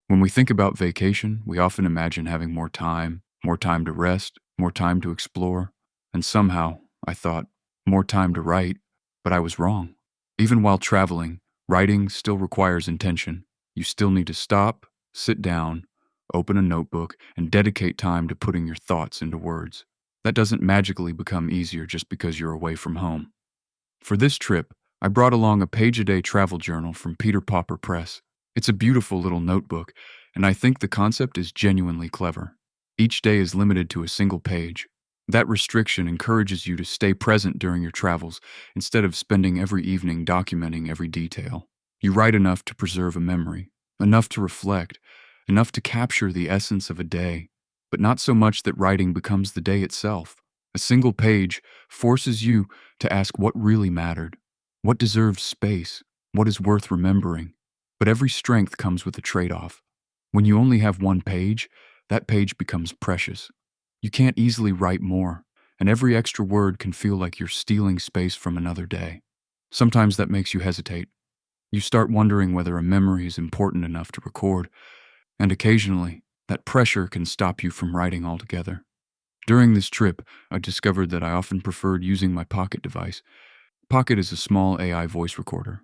When we think about vacation, we often imagine having more time to rest, more time to explore, and somehow, I thought, more time to write, but I was wrong. Even while traveling, writing still requires intention. You still need to stop, sit down, open a notebook, and dedicate time to putting your thoughts into words. That doesn't magically become easier just because you're away from home. For this trip, I brought along a page-a-day travel journal from Peter Pauper Press. It's a beautiful little notebook, and I think the concept is genuinely clever. Each day is limited to a single page. That restriction encourages you to stay present during your travels instead of spending every evening documenting every detail. You write enough to preserve a memory, enough to reflect, enough to capture the essence of a day, but not so much that writing becomes the day itself. A single page forces you to ask what really mattered, what deserves space, what is worth remembering. But every strength comes with a trade-off. When you only have one page, that page becomes precious. You can't easily write more, and every extra word can feel like you're stealing space from another day. Sometimes that makes you hesitate. You start wondering whether a memory is important enough to record, and occasionally, that pressure can stop you from writing altogether. During this trip, I discovered that I often preferred using my Pocket device. Pocket is a small AI voice recorder,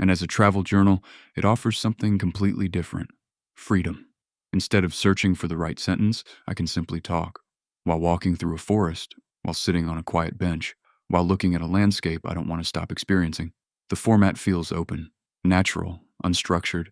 and as a travel journal, it offers something completely different: freedom. Instead of searching for the right sentence, I can simply talk. While walking through a forest, while sitting on a quiet bench, while looking at a landscape I don't want to stop experiencing. The format feels open, natural, unstructured,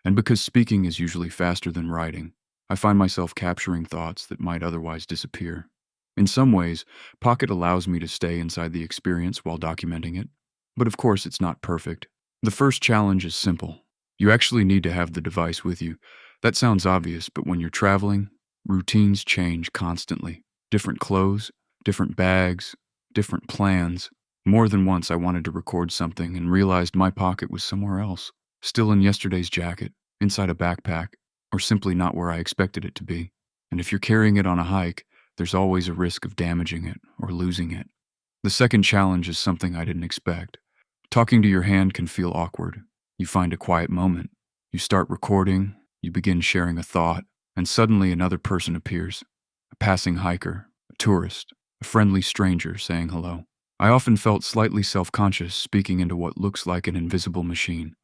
and because speaking is usually faster than writing, I find myself capturing thoughts that might otherwise disappear. In some ways, Pocket allows me to stay inside the experience while documenting it. But of course, it's not perfect. The first challenge is simple. You actually need to have the device with you. That sounds obvious, but when you're traveling, routines change constantly. Different clothes, different bags, different plans. More than once I wanted to record something and realized my Pocket was somewhere else, still in yesterday's jacket, inside a backpack, or simply not where I expected it to be. And if you're carrying it on a hike, there's always a risk of damaging it or losing it. The second challenge is something I didn't expect. Talking to your hand can feel awkward. You find a quiet moment. You start recording, you begin sharing a thought, and suddenly another person appears. A passing hiker, a tourist, a friendly stranger saying hello. I often felt slightly self-conscious speaking into what looks like an invisible machine.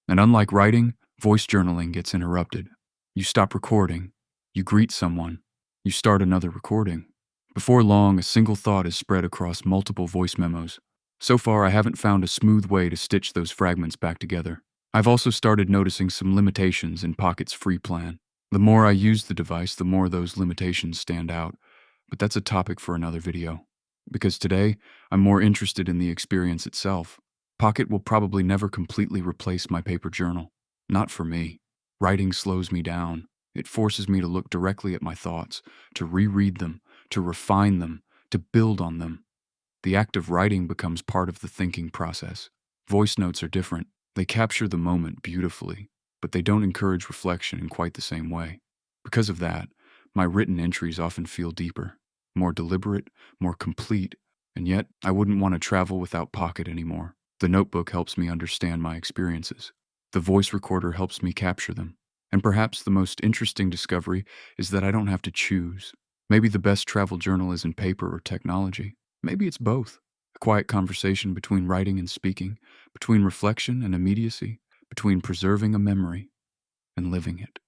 And unlike writing, voice journaling gets interrupted. You stop recording, you greet someone, you start another recording. Before long, a single thought is spread across multiple voice memos. So far, I haven't found a smooth way to stitch those fragments back together. I've also started noticing some limitations in Pocket's free plan. The more I use the device, the more those limitations stand out. But that's a topic for another video. Because today, I'm more interested in the experience itself. Pocket will probably never completely replace my paper journal. Not for me. Writing slows me down. It forces me to look directly at my thoughts, to reread them, to refine them, to build on them. The act of writing becomes part of the thinking process. Voice notes are different. They capture the moment beautifully, but they don't encourage reflection in quite the same way. Because of that, my written entries often feel deeper, more deliberate, more complete, and yet I wouldn't want to travel without Pocket anymore. The notebook helps me understand my experiences. The voice recorder helps me capture them. And perhaps the most interesting discovery is that I don't have to choose. Maybe the best travel journal isn't paper or technology. Maybe it's both. A quiet conversation between writing and speaking, between reflection and immediacy, between preserving a memory and living it.